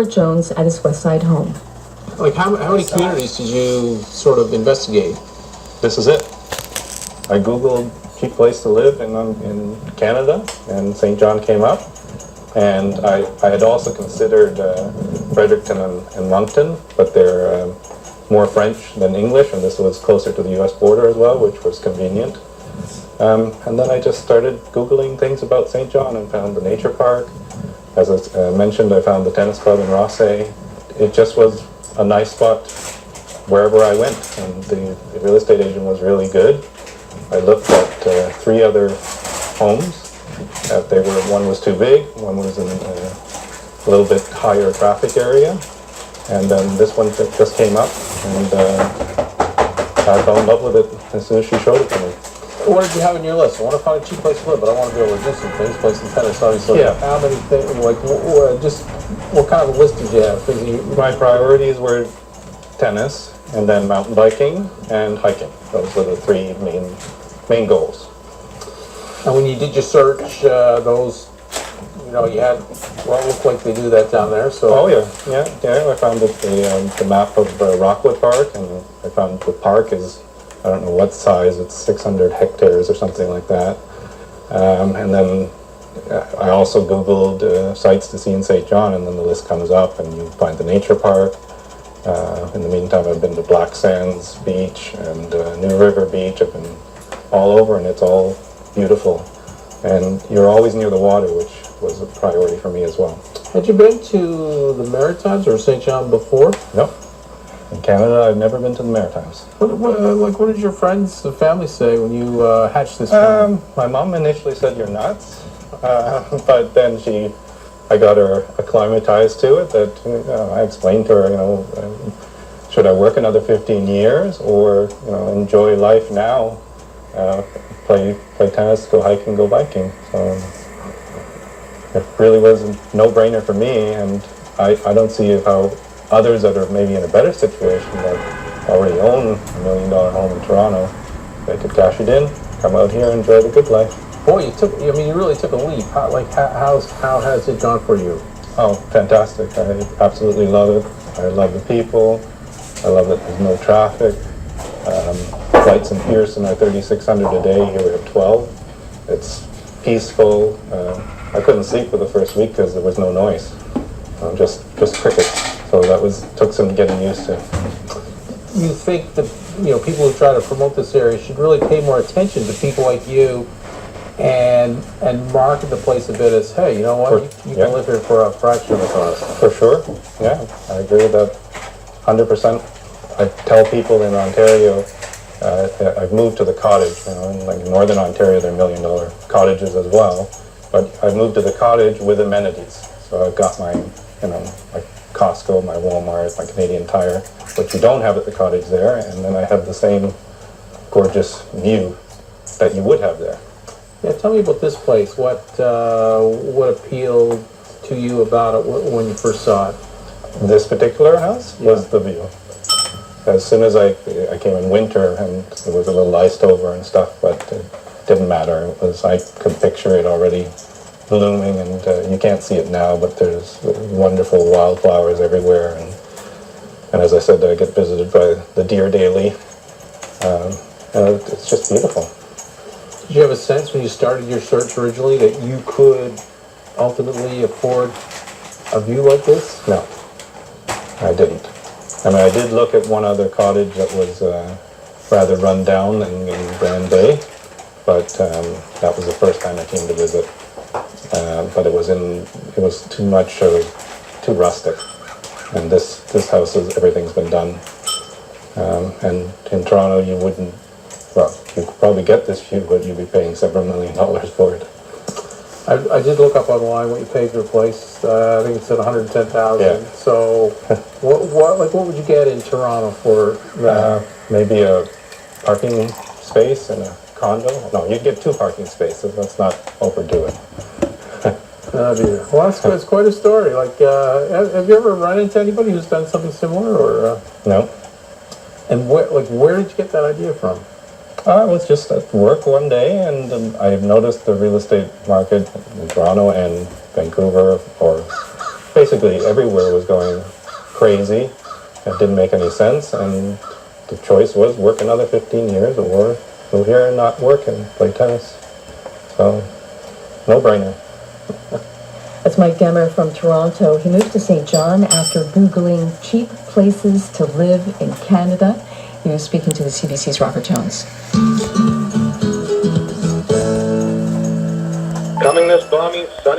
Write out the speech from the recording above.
Robert Jones at his West Side home. Like how many communities did you sort of investigate? This is it. I Googled cheap place to live in Canada, and St. John came up. And I had also considered Fredericton and Moncton, but they're more French than English, and this was closer to the U.S. border as well, which was convenient. And then I just started Googling things about St. John and found the nature park. As I mentioned, I found the tennis club in Rossay. It just was a nice spot wherever I went, and the real estate agent was really good. I looked at 3 other homes. One was too big, one was in a little bit higher traffic area, and then this one just came up, and I fell in love with it as soon as she showed it to me. What did you have on your list? I want to find a cheap place to live, but I want to be able to do some things. Place in tennis, obviously. Yeah. How many things? Like, just what kind of a list did you have? My priorities were tennis, and then mountain biking and hiking. Those were the 3 main goals. And when you did your search, those, you had, well, it looked like they do that down there, so. Oh, yeah. I found the map of Rockwood Park, and I found the park is, I don't know what size, it's 600 hectares or something like that. And then I also Googled sites to see in St. John, and then the list comes up, and you find the nature park. In the meantime, I've been to Black Sands Beach and New River Beach. I've been all over, and it's all beautiful, and you're always near the water, which was a priority for me as well. Had you been to the Maritimes or St. John before? No. In Canada, I've never been to the Maritimes. What did your friends, the family say when you hatched this plan? My mom initially said you're nuts, but then I got her acclimatized to it. That I explained to her, should I work another 15 years or enjoy life now? Play tennis, go hiking, go biking. So it really was a no-brainer for me, and I don't see how others that are maybe in a better situation, that already own $1 million home in Toronto, they could cash it in, come out here, and enjoy the good life. Boy, you really took a leap. How has it gone for you? Oh, fantastic. I absolutely love it. I love the people. I love that there's no traffic. Flights in Pearson are 3,600 a day. Here we have 12. It's peaceful. I couldn't sleep for the first week because there was no noise. Just crickets. So took some getting used to. You think that people who try to promote this area should really pay more attention to people like you, and market the place a bit as, hey, you know what, you can live here for a fraction of the cost. For sure. Yeah, I agree with that 100%. I tell people in Ontario, I've moved to the cottage. In Northern Ontario, they're $1 million cottages as well. But I've moved to the cottage with amenities. So I've got my, my Costco, my Walmart, my Canadian Tire, which you don't have at the cottage there. And then I have the same gorgeous view that you would have there. Yeah, tell me about this place. What appealed to you about it when you first saw it? This particular house was the view. As soon as I came in winter, and it was a little iced over and stuff, but it didn't matter. I could picture it already blooming, and you can't see it now, but there's wonderful wildflowers everywhere, and as I said, I get visited by the deer daily. It's just beautiful. Did you have a sense when you started your search originally that you could ultimately afford a view like this? No, I didn't. I did look at one other cottage that was rather run down in Grand Bay, but that was the first time I came to visit. But it was too much, too rustic. And this house everything's been done. And in Toronto, you wouldn't. Well, you could probably get this view, but you'd be paying several $1 million for it. I did look up online what you paid for the place. I think it said $110,000. Yeah. So, what would you get in Toronto for that? Maybe a parking space and a condo. No, you'd get 2 parking spaces. Let's not overdo it. Oh dear. Well, that's quite a story. Like, have you ever run into anybody who's done something similar, or? No. And where did you get that idea from? I was just at work one day, and I noticed the real estate market in Toronto and Vancouver, or basically everywhere was going crazy. It didn't make any sense, and the choice was work another 15 years or move here and not work and play tennis. So, no-brainer. That's Mike Demmer from Toronto. He moved to St. John after Googling cheap places to live in Canada. He was speaking to the CBC's Robert Jones. Coming this balmy, sunny